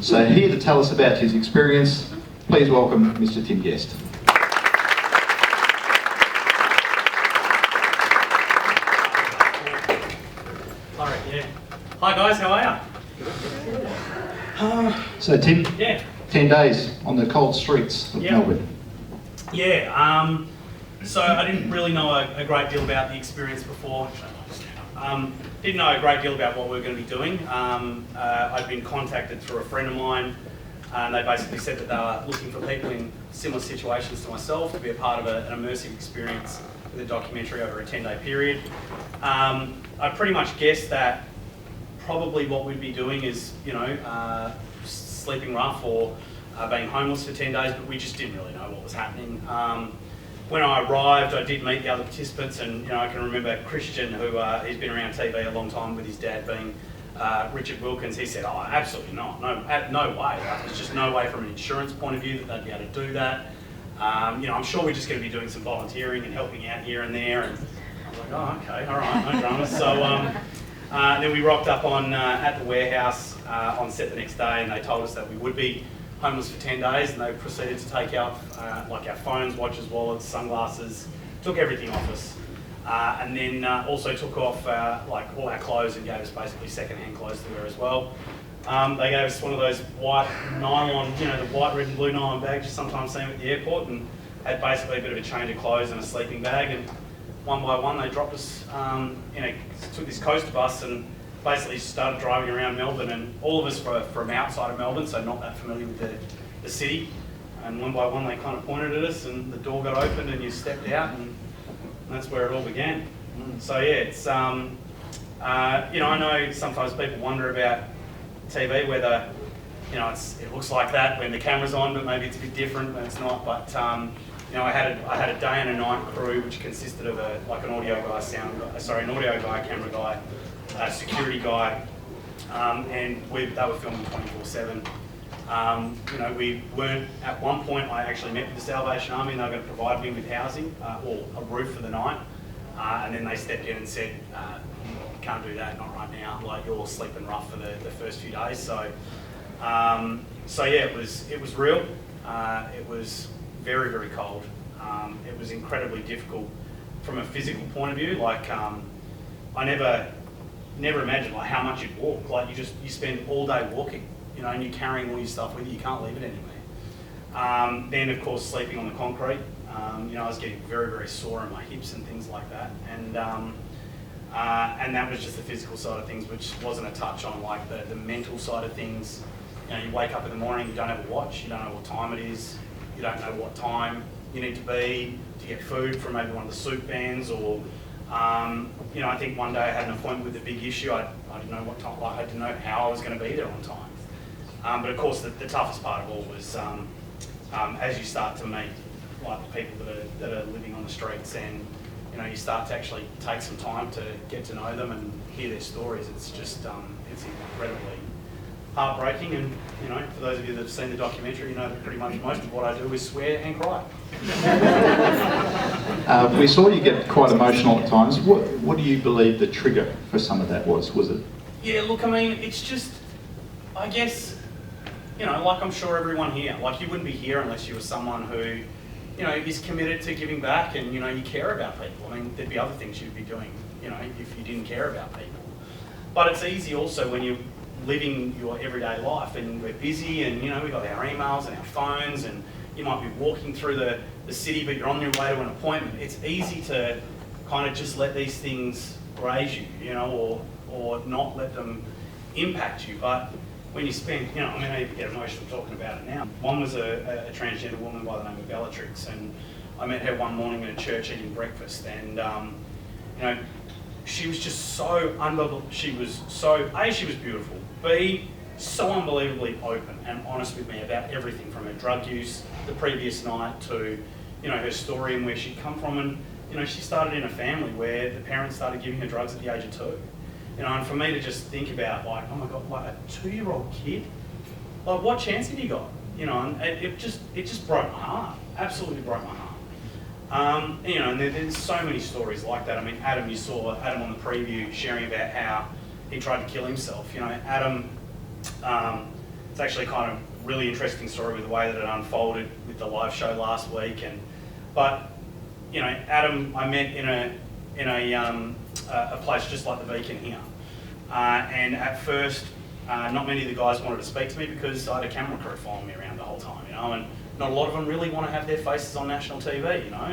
So here to tell us about his experience, please welcome Mr. Tim Guest. Alright, yeah. Hi guys, how are you? So Tim, Yeah. 10 days on the cold streets of Melbourne. Yeah, so I didn't really know a great deal about the experience before. Didn't know a great deal about what we were going to be doing. I'd been contacted through a friend of mine, and they basically said that they were looking for people in similar situations to myself to be a part of an immersive experience with a documentary over a 10-day period. I pretty much guessed that probably what we'd be doing is, sleeping rough or being homeless for 10 days, but we just didn't really know what was happening. When I arrived, I did meet the other participants, and I can remember Christian, who he's been around TV a long time with his dad being Richard Wilkins. He said, "Oh, absolutely not, no way. There's just no way from an insurance point of view that they'd be able to do that. I'm sure we're just going to be doing some volunteering and helping out here and there." And I was like, "Oh, okay, all right, no dramas." So then we rocked up on at the warehouse on set the next day, and they told us that we would be homeless for 10 days, and they proceeded to take out our phones, watches, wallets, sunglasses, took everything off us, and then also took off all our clothes and gave us basically second-hand clothes to wear as well. They gave us one of those white nylon, the white, red and blue nylon bags you sometimes see at the airport, and had basically a bit of a change of clothes and a sleeping bag, and one by one they dropped us, took this coaster bus and basically started driving around Melbourne, and all of us were from outside of Melbourne, so not that familiar with the city. And one by one they kind of pointed at us, and the door got opened and you stepped out, and that's where it all began. So yeah, it's I know sometimes people wonder about TV, whether it looks like that when the camera's on, but maybe it's a bit different when it's not. But I had a day and a night crew, which consisted of an audio guy, an audio guy, camera guy, a security guy, and they were filming 24/7. We weren't, at one point I actually met with the Salvation Army, and they were going to provide me with housing or a roof for the night, and then they stepped in and said, "You can't do that, not right now, you're sleeping rough for the first few days." So yeah, it was real. It was very, very cold. It was incredibly difficult from a physical point of view. I never imagined how much you'd walk. You spend all day walking, and you're carrying all your stuff with you. You can't leave it anywhere. Then of course sleeping on the concrete. I was getting very, very sore in my hips and things like that. And that was just the physical side of things, which wasn't a touch on the mental side of things. You wake up in the morning, you don't have a watch, you don't know what time it is, you don't know what time you need to be to get food from maybe one of the soup vans, or I think one day I had an appointment with a big issue. I didn't know what time, I didn't know how I was going to be there on time. But of course, the toughest part of all was as you start to meet the people that are living on the streets, and you start to actually take some time to get to know them and hear their stories. It's just it's incredibly heartbreaking, and for those of you that have seen the documentary, that pretty much most of what I do is swear and cry. We saw you get quite emotional at times. What do you believe the trigger for some of that was? Was it? Yeah, look, it's just, I guess, I'm sure everyone here, you wouldn't be here unless you were someone who, is committed to giving back, and you care about people. There'd be other things you'd be doing, if you didn't care about people. But it's easy also when you're living your everyday life, and we're busy, and we've got our emails and our phones, and you might be walking through the city, but you're on your way to an appointment. It's easy to kind of just let these things graze you, or not let them impact you. But when you spend, I even get emotional talking about it now. One was a transgender woman by the name of Bellatrix, and I met her one morning in a church eating breakfast, and she was just so unbelievable. She was beautiful. B, so unbelievably open and honest with me about everything from her drug use the previous night to, her story and where she'd come from. And, she started in a family where the parents started giving her drugs at the age of 2. And for me to just think about oh my God, a 2-year-old kid, what chance have you got? And it just broke my heart, absolutely broke my heart. And there's so many stories like that. Adam, you saw Adam on the preview sharing about how he tried to kill himself. Adam it's actually kind of really interesting story with the way that it unfolded with the live show last week. But you know, Adam, I met in a place just like the Beacon here, and at first, not many of the guys wanted to speak to me because I had a camera crew following me around the whole time, you know, and not a lot of them really want to have their faces on national TV, you know,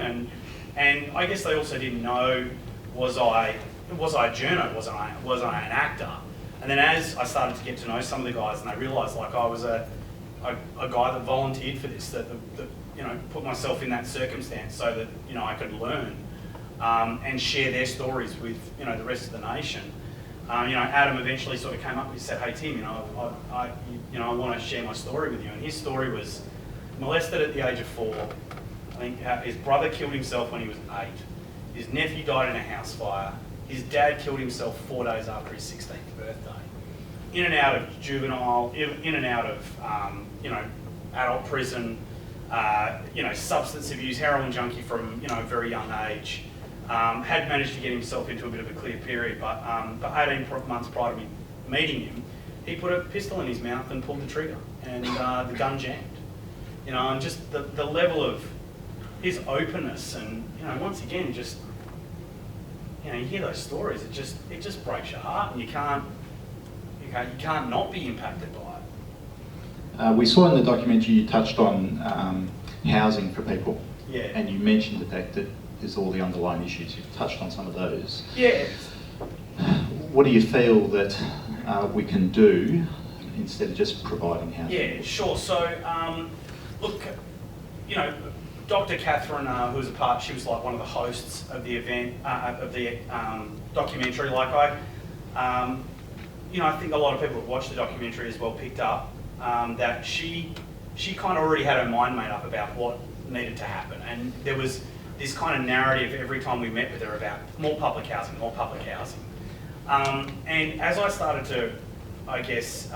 and I guess they also didn't know, was I a journo, was I an actor? And then as I started to get to know some of the guys, and they realised like I was a guy that volunteered for this, that you know, put myself in that circumstance so that, you know, I could learn and share their stories with, you know, the rest of the nation. You know, Adam eventually sort of came up and said, "Hey Tim, you know, I want to share my story with you." And his story was molested at the age of 4. I think his brother killed himself when he was 8. His nephew died in a house fire. His dad killed himself 4 days after his 16th birthday. In and out of juvenile, in and out of, you know, adult prison, you know, substance abuse, heroin junkie from, you know, a very young age. Had managed to get himself into a bit of a clear period, but 18 months prior to me meeting him, he put a pistol in his mouth and pulled the trigger, and the gun jammed. You know, and just the level of his openness, and, you know, once again, just, you know, you hear those stories, it just breaks your heart, and you can't not be impacted by it. We saw in the documentary you touched on housing for people, Yeah. and you mentioned the fact that there's all the underlying issues. You've touched on some of those. Yeah. What do you feel that we can do instead of just providing housing? Yeah, sure. So, look, you know, Dr. Catherine, who was a part, she was like one of the hosts of the event, of the documentary. Like you know, I think a lot of people that watched the documentary as well picked up that she kind of already had her mind made up about what needed to happen, and there was this kind of narrative every time we met with her about more public housing, more public housing. And as I started to, I guess,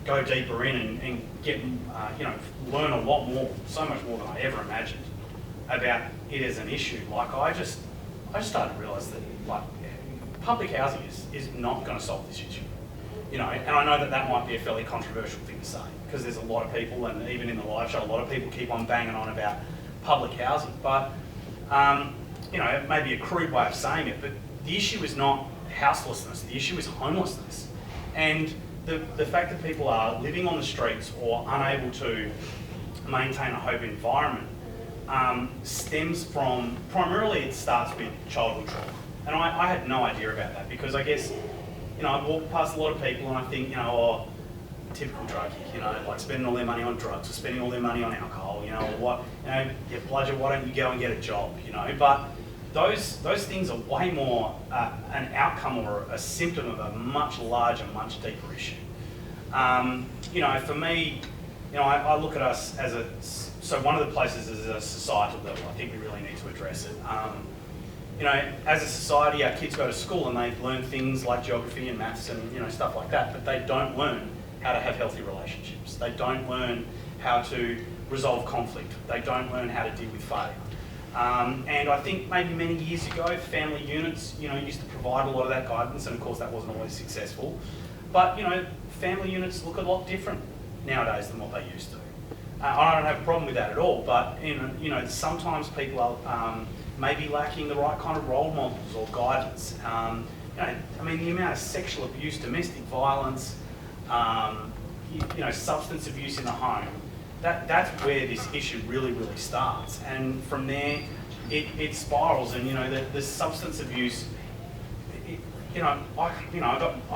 go deeper in and get, you know, learn a lot more, so much more than I ever imagined about it as an issue. Like I just started to realise that like public housing is not going to solve this issue. You know, and I know that might be a fairly controversial thing to say because there's a lot of people, and even in the live show, a lot of people keep on banging on about public housing. But you know, it may be a crude way of saying it, but the issue is not houselessness. The issue is homelessness, and the fact that people are living on the streets or unable to maintain a home environment stems from, primarily it starts with childhood trauma. And I had no idea about that because I guess, you know, I walk past a lot of people and I think, you know, oh, typical druggie, you know, like spending all their money on drugs or spending all their money on alcohol, you know, or what, you know, yeah, bludger, why don't you go and get a job, you know? But those things are way more an outcome or a symptom of a much larger, much deeper issue. You know, for me, you know, I look at us as so one of the places is a societal level. I think we really need to address it. You know, as a society, our kids go to school and they learn things like geography and maths and, you know, stuff like that, but they don't learn how to have healthy relationships. They don't learn how to resolve conflict. They don't learn how to deal with failure. And I think maybe many years ago, family units, you know, used to provide a lot of that guidance, and of course that wasn't always successful. But, you know, family units look a lot different nowadays than what they used to. I don't have a problem with that at all, but, you know, sometimes people are maybe lacking the right kind of role models or guidance. You know, I mean, the amount of sexual abuse, domestic violence, you know, substance abuse in the home, that's where this issue really, really starts. And from there, it spirals. And, you know, the substance abuse, you know, I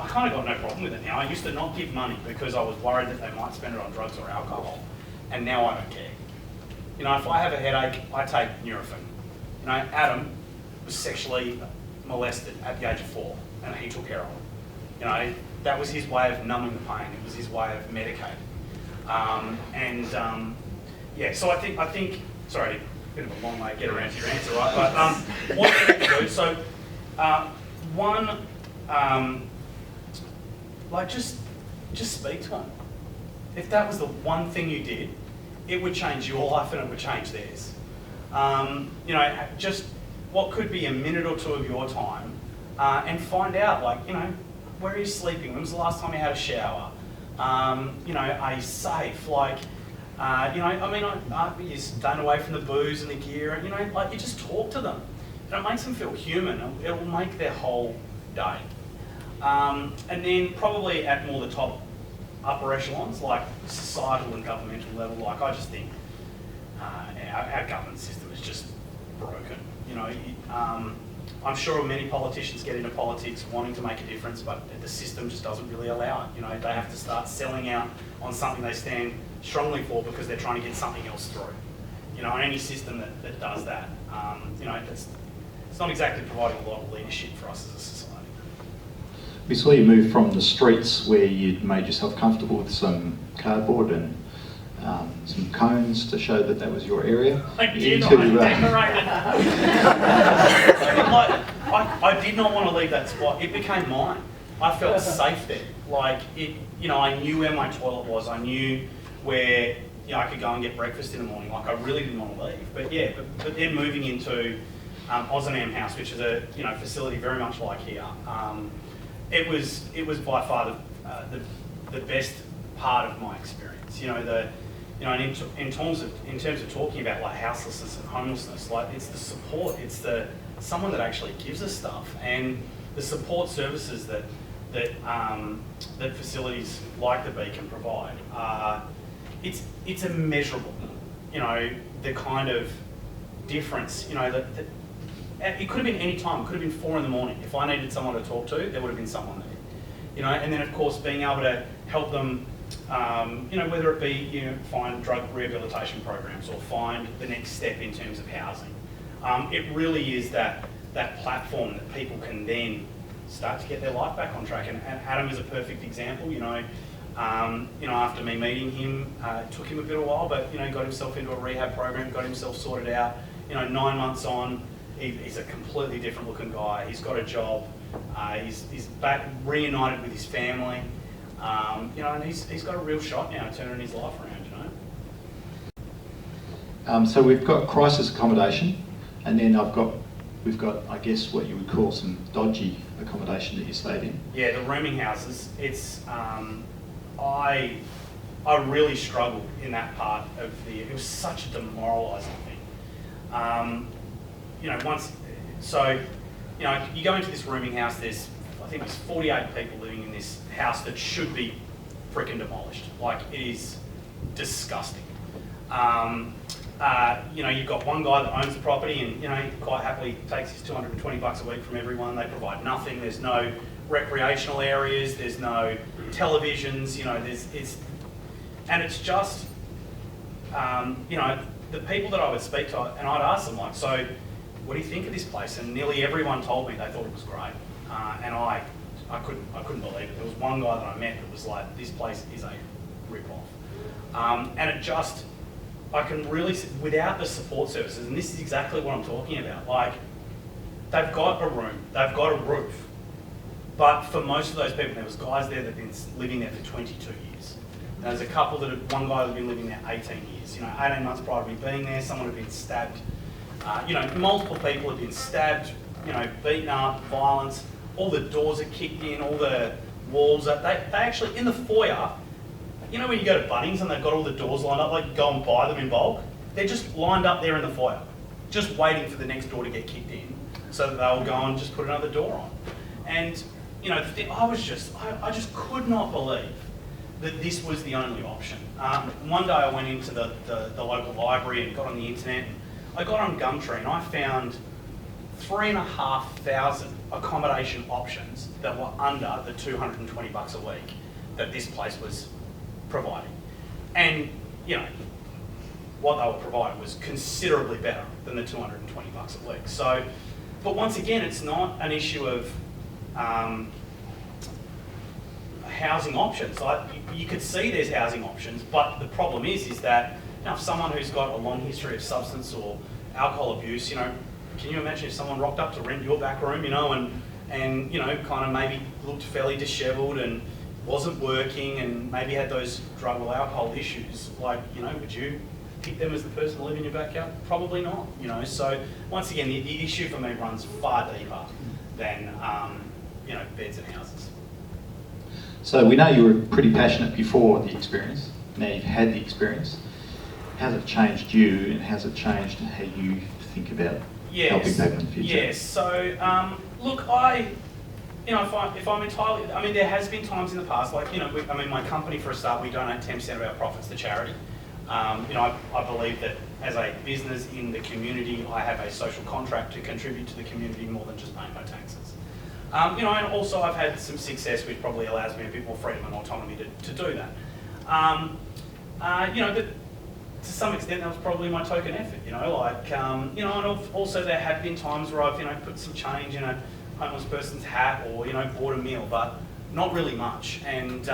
kind of got no problem with it now. I used to not give money because I was worried that they might spend it on drugs or alcohol, and now I don't care. You know, if I have a headache, I take Nurofen. You know, Adam was sexually molested at the age of 4, and he took heroin. You know, that was his way of numbing the pain. It was his way of medicating. Yeah, so I think, sorry, a bit of a long way to get around to your answer, right? But what we need to do, so one, like just speak to them. If that was the one thing you did, it would change your life and it would change theirs. You know, just what could be a minute or two of your time, and find out, like, you know, where are you sleeping? When was the last time you had a shower? You know, are you safe? Like, you know, I mean, you're staying away from the booze and the gear, and you know, like you just talk to them. And it makes them feel human. It will make their whole day. And then probably at more the top upper echelons, like societal and governmental level, like I just think our government system is just broken. You know, I'm sure many politicians get into politics wanting to make a difference, but the system just doesn't really allow it. You know, they have to start selling out on something they stand strongly for because they're trying to get something else through. You know, and any system that does that, you know, it's not exactly providing a lot of leadership for us as a society. We saw you move from the streets where you'd made yourself comfortable with some cardboard and some cones to show that that was your area. I did, I did not want to leave that spot. It became mine. I felt safe there. Like, you know, I knew where my toilet was. I knew where, you know, I could go and get breakfast in the morning. Like, I really didn't want to leave. But yeah, but then moving into Ozanam House, which is a, you know, facility very much like here. It was by far the best part of my experience. You know, and in terms of talking about like houselessness and homelessness, like it's the support, it's someone that actually gives us stuff, and the support services that facilities like the Bee can provide. It's immeasurable. You know, the kind of difference. You know, that it could have been any time. It could have been 4 in the morning. If I needed someone to talk to, there would have been someone there. You know, and then of course being able to help them, you know, whether it be, you know, find drug rehabilitation programs or find the next step in terms of housing. It really is that platform that people can then start to get their life back on track. And Adam is a perfect example. You know, after me meeting him, it took him a bit of a while, but you know, got himself into a rehab program, got himself sorted out. You know, 9 months on. He's a completely different looking guy. He's got a job. He's back reunited with his family. You know, and he's got a real shot now at turning his life around. You know. So we've got crisis accommodation, and then we've got I guess what you would call some dodgy accommodation that you stayed in. Yeah, the rooming houses. It's I really struggled in that part of it was such a demoralising thing. You know, you know, you go into this rooming house, I think there's 48 people living in this house that should be freaking demolished. Like, it is disgusting. You know, you've got one guy that owns the property and, you know, he quite happily takes his $220 a week from everyone. They provide nothing. There's no recreational areas. There's no televisions. You know, it's just, you know, the people that I would speak to, and I'd ask them, like, so, what do you think of this place? And nearly everyone told me they thought it was great. And I couldn't believe it. There was one guy that I met that was like, this place is a rip-off. And it just, I can really, without the support services, and this is exactly what I'm talking about, like, they've got a room, they've got a roof, but for most of those people, there was guys there that have been living there for 22 years. And there's a couple one guy that had been living there 18 years. You know, 18 months prior to me being there, someone had been stabbed. You know, multiple people have been stabbed, you know, beaten up, violence, all the doors are kicked in, all the walls are, they actually, in the foyer, you know when you go to Bunnings and they've got all the doors lined up, like you go and buy them in bulk? They're just lined up there in the foyer, just waiting for the next door to get kicked in, so that they'll go and just put another door on. And, you know, I just could not believe that this was the only option. One day I went into the local library and got on the internet. I got on Gumtree and I found 3,500 accommodation options that were under the $220 a week that this place was providing. And, you know, what they were providing was considerably better than the $220 a week. So, but once again, it's not an issue of housing options. Like, you could see there's housing options, but the problem is that, you know, if someone who's got a long history of substance or alcohol abuse, you know, can you imagine if someone rocked up to rent your back room, you know, and you know, kind of maybe looked fairly dishevelled and wasn't working and maybe had those drug or alcohol issues, like, you know, would you pick them as the person to live in your backyard? Probably not, you know. So once again, the issue for me runs far deeper than, you know, beds and houses. So we know you were pretty passionate before the experience. Now you've had the experience. How's it changed you, and how's it changed how you think about helping people in the future? Yes. So look, if I'm entirely, I mean, there has been times in the past, like, my company, for a start, we donate 10% of our profits to charity. I believe that as a business in the community, I have a social contract to contribute to the community more than just paying my taxes. And also I've had some success, which probably allows me a bit more freedom and autonomy to do that. But to some extent that was probably my token effort, and also there have been times where I've, put some change in a homeless person's hat, or, bought a meal, but not really much. And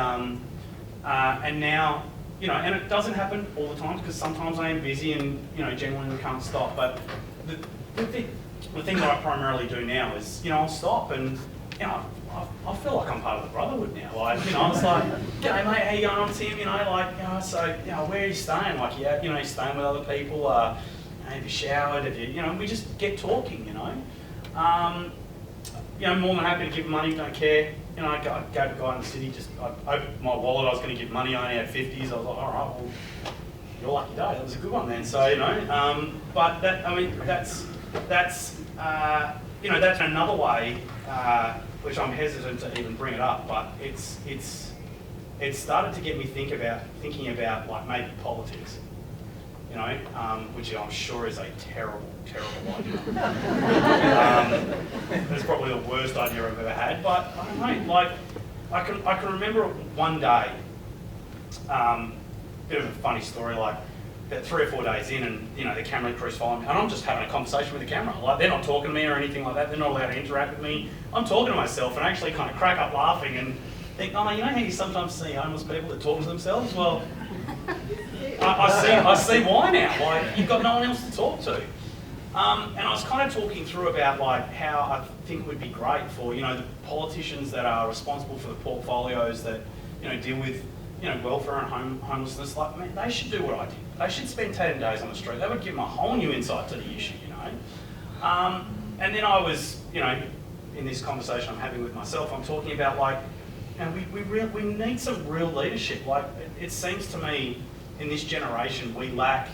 now, and it doesn't happen all the time, because sometimes I am busy and, genuinely can't stop. But the thing that I primarily do now is, I'll stop and, I feel like I'm part of the brotherhood now. Like, I was like, "G'day mate, how you going on, Tim?" Where are you staying? Like, you staying with other people? Have you showered? Have you, we just get talking, more than happy to give money, don't care. I go to a guy in the city, I opened my wallet, I was going to give money, I only had 50s. I was like, all right, well, your lucky day, that was a good one then. So, but that's another way, which I'm hesitant to even bring it up, but it's started to get me thinking about like maybe politics, which I'm sure is a terrible idea. It's probably the worst idea I've ever had, but I don't know, like, I can remember one day, bit of a funny story, like, about 3 or 4 days in, and the camera crew's following me, and I'm just having a conversation with the camera. Like, they're not talking to me or anything like that. They're not allowed to interact with me. I'm talking to myself and actually kind of crack up laughing and think, oh, how you sometimes see homeless people that talk to themselves? Well, I see why now. Like, you've got no one else to talk to. And I was kind of talking through about like how I think it would be great for the politicians that are responsible for the portfolios that deal with welfare and homelessness. Like, man, they should do what I did. They should spend 10 days on the street. That would give them a whole new insight to the issue, And then I was, in this conversation I'm having with myself, I'm talking about like, we need some real leadership. Like, it seems to me in this generation we lack,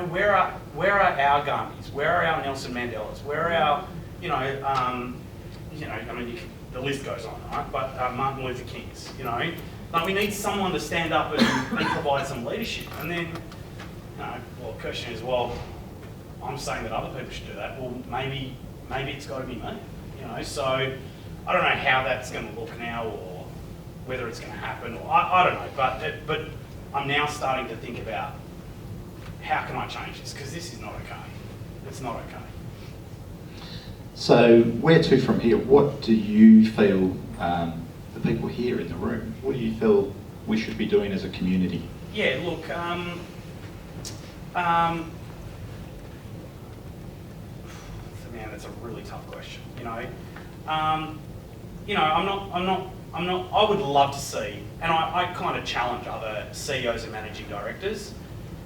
where are our Gandhis? Where are our Nelson Mandelas? Where are our, the list goes on, right? But Martin Luther Kings, Like, we need someone to stand up and provide some leadership. And then, the question is, well, I'm saying that other people should do that. Well, maybe it's got to be me. So I don't know how that's going to look now, or whether it's going to happen, or I don't know. But I'm now starting to think about how can I change this, because this is not okay. It's not okay. So where to from here? What do you feel the people here in the room, what do you feel we should be doing as a community? Yeah, look, man, that's a really tough question. I would love to see, and I kind of challenge other CEOs and managing directors,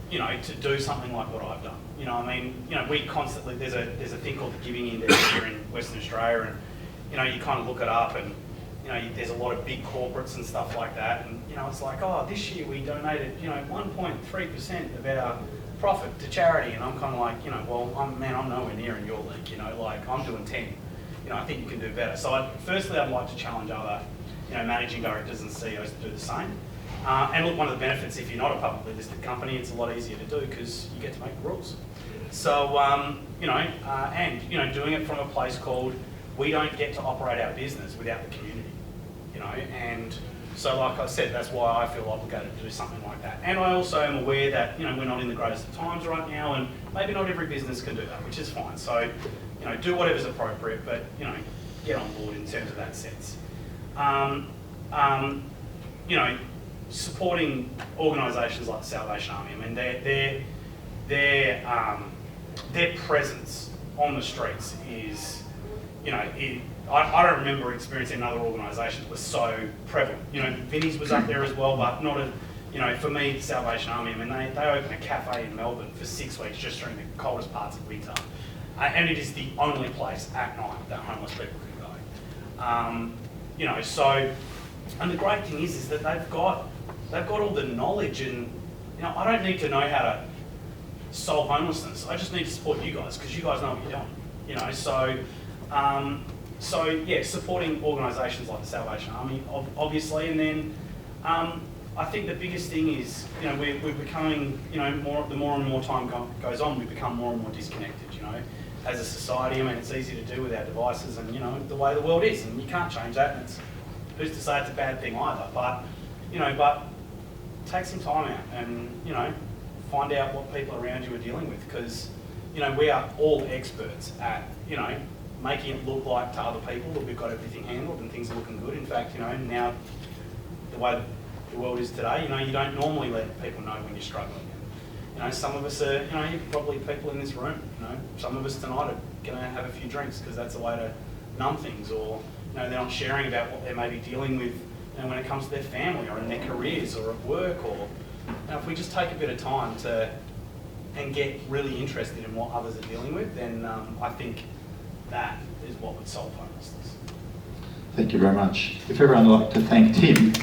to do something like what I've done. We constantly, there's a thing called the Giving Index here in Western Australia, and you kind of look it up, and there's a lot of big corporates and stuff like that, and it's like, oh, this year we donated 1.3% of our profit to charity, and I'm kind of like, well, I'm nowhere near in your league, like I'm doing 10. I think you can do better. So firstly, I'd like to challenge other managing directors and CEOs to do the same. And look, one of the benefits, if you're not a publicly listed company, it's a lot easier to do because you get to make the rules. So, and doing it from a place called, we don't get to operate our business without the community, and so like I said, that's why I feel obligated to do something like that. And I also am aware that, we're not in the greatest of times right now, and maybe not every business can do that, which is fine. So, do whatever's appropriate, but, get on board in terms of that sense. Supporting organisations like the Salvation Army, I mean, their presence on the streets is, I don't remember experiencing another organisation that was so prevalent. Vinnie's was up there as well, but not for me, Salvation Army, I mean, they opened a cafe in Melbourne for 6 weeks just during the coldest parts of winter. And it is the only place at night that homeless people can go. So And the great thing is that they've got all the knowledge, and I don't need to know how to solve homelessness. I just need to support you guys because you guys know what you're doing. So yeah, supporting organisations like the Salvation Army, obviously, and then I think the biggest thing is we're becoming the more and more time goes on, we become more and more disconnected. As a society, it's easy to do with our devices and the way the world is, and you can't change that. And who's to say it's a bad thing either? But but take some time out and find out what people around you are dealing with, because we are all experts at making it look like to other people that we've got everything handled and things are looking good. In fact, now the way the world is today, you don't normally let people know when you're struggling. Some of us are, probably people in this room, some of us tonight are going to have a few drinks because that's a way to numb things, or they're not sharing about what they may be dealing with when it comes to their family or in their careers or at work. Or if we just take a bit of time and get really interested in what others are dealing with, then I think that is what would solve homelessness. Thank you very much. If everyone would like to thank Tim.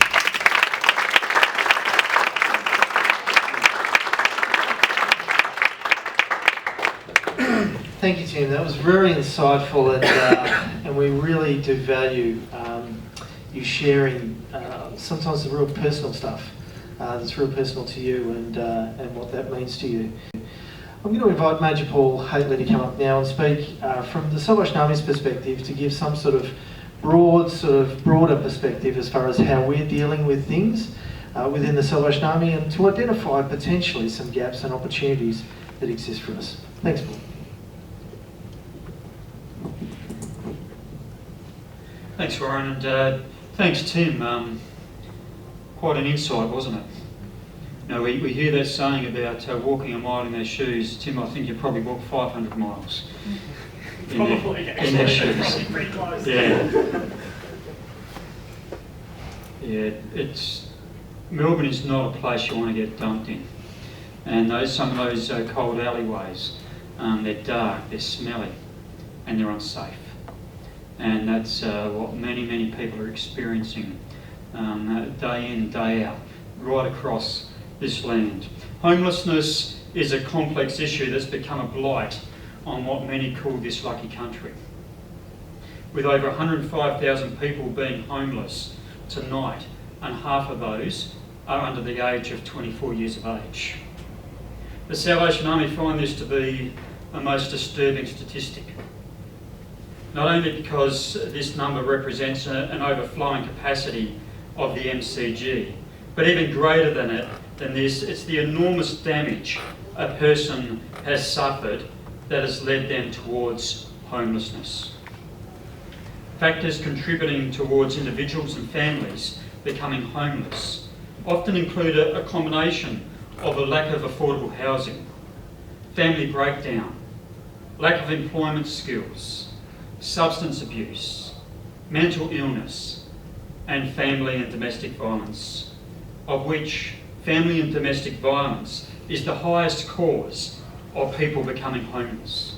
Thank you, Tim. That was very insightful, and we really do value you sharing sometimes the real personal stuff that's real personal to you and what that means to you. I'm going to invite Major Paul Haitley to come up now and speak from the Salvation Army's perspective, to give some broader perspective as far as how we're dealing with things within the Salvation Army, and to identify potentially some gaps and opportunities that exist for us. Thanks, Paul. Thanks, Warren, and thanks, Tim. Quite an insight, wasn't it? We hear that saying about walking a mile in their shoes. Tim, I think you probably walked 500 miles in their shoes. Pretty close. Yeah, Melbourne is not a place you want to get dumped in. And some of those cold alleyways, they're dark, they're smelly, and they're unsafe. And that's what many people are experiencing day in, day out, right across this land. Homelessness is a complex issue that's become a blight on what many call this lucky country. With over 105,000 people being homeless tonight, and half of those are under the age of 24 years of age. The Salvation Army find this to be a most disturbing statistic. Not only because this number represents an overflowing capacity of the MCG, but even greater than this, it's the enormous damage a person has suffered that has led them towards homelessness. Factors contributing towards individuals and families becoming homeless often include a combination of a lack of affordable housing, family breakdown, lack of employment skills, substance abuse, mental illness, and family and domestic violence, of which family and domestic violence is the highest cause of people becoming homeless.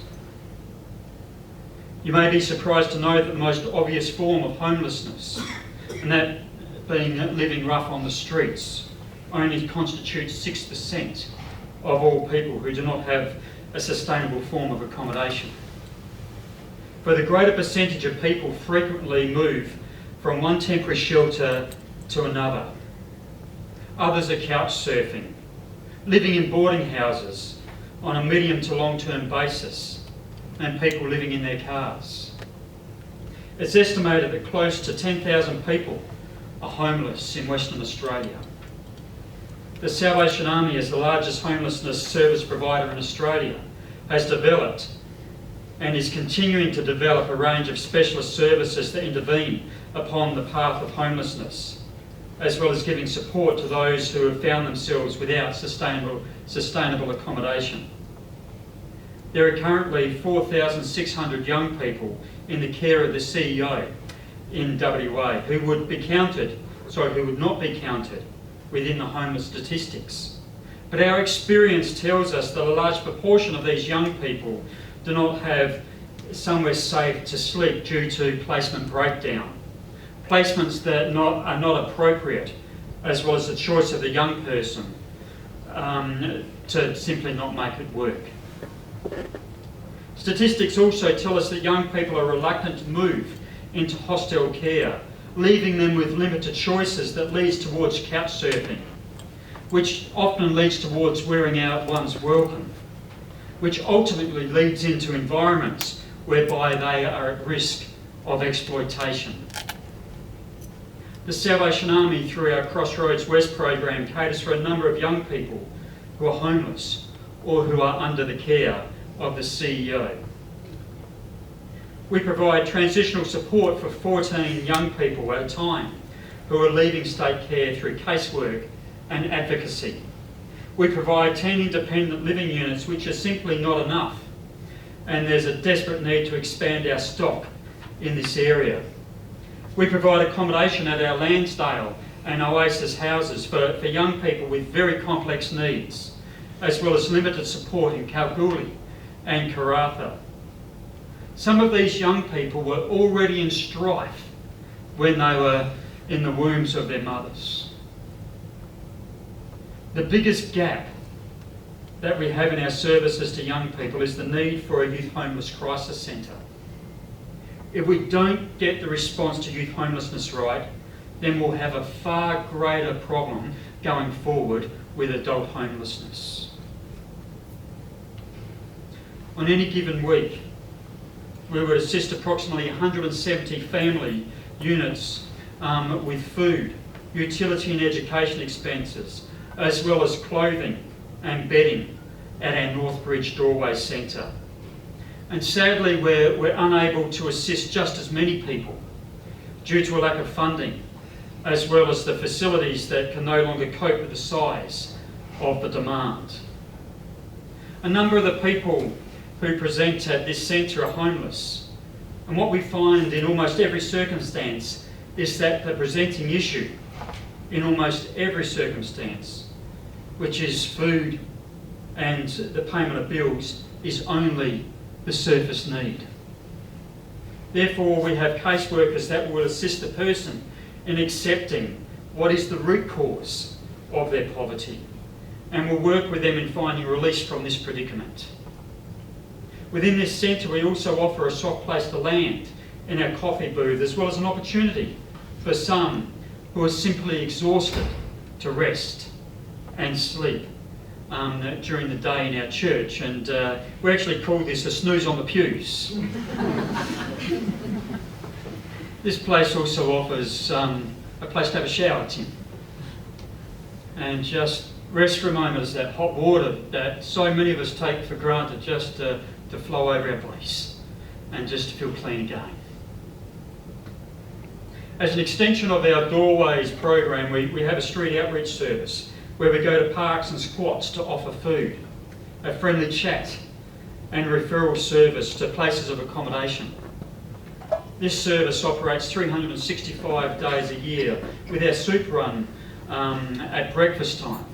You may be surprised to know that the most obvious form of homelessness, and that being living rough on the streets, only constitutes 6% of all people who do not have a sustainable form of accommodation. For the greater percentage of people frequently move from one temporary shelter to another. Others are couch surfing, living in boarding houses on a medium to long-term basis, and people living in their cars. It's estimated that close to 10,000 people are homeless in Western Australia. The Salvation Army, as the largest homelessness service provider in Australia, has developed and is continuing to develop a range of specialist services that intervene upon the path of homelessness, as well as giving support to those who have found themselves without sustainable accommodation. There are currently 4,600 young people in the care of the CEO in WA who would not be counted within the homeless statistics. But our experience tells us that a large proportion of these young people do not have somewhere safe to sleep due to placement breakdown placements that are not appropriate, as well as the choice of the young person to simply not make it work. Statistics also tell us that young people are reluctant to move into hostel care, leaving them with limited choices that leads towards couch surfing, which often leads towards wearing out one's welcome, which ultimately leads into environments whereby they are at risk of exploitation. The Salvation Army, through our Crossroads West program, caters for a number of young people who are homeless or who are under the care of the CEO. We provide transitional support for 14 young people at a time who are leaving state care through casework and advocacy. We provide 10 independent living units, which are simply not enough, and there's a desperate need to expand our stock in this area. We provide accommodation at our Lansdale and Oasis houses for young people with very complex needs, as well as limited support in Kalgoorlie and Karratha. Some of these young people were already in strife when they were in the wombs of their mothers. The biggest gap that we have in our services to young people is the need for a youth homeless crisis centre. If we don't get the response to youth homelessness right, then we'll have a far greater problem going forward with adult homelessness. On any given week, we would assist approximately 170 family units with food, utility and education expenses, as well as clothing and bedding at our Northbridge Doorway Centre. And sadly, we're unable to assist just as many people due to a lack of funding, as well as the facilities that can no longer cope with the size of the demand. A number of the people who present at this centre are homeless, and what we find in almost every circumstance is that the presenting issue in almost every circumstance, which is food and the payment of bills, is only the surface need. Therefore, we have caseworkers that will assist the person in accepting what is the root cause of their poverty, and will work with them in finding release from this predicament. Within this centre, we also offer a soft place to land in our coffee booth, as well as an opportunity for some who are simply exhausted to rest and sleep during the day in our church. And we actually call this a snooze on the pews. This place also offers a place to have a shower, Tim, and just rest for a moment as that hot water that so many of us take for granted just to flow over our bodies and just to feel clean again. As an extension of our Doorways program, we have a street outreach service where we go to parks and squats to offer food, a friendly chat and referral service to places of accommodation. This service operates 365 days a year with our soup run at breakfast time,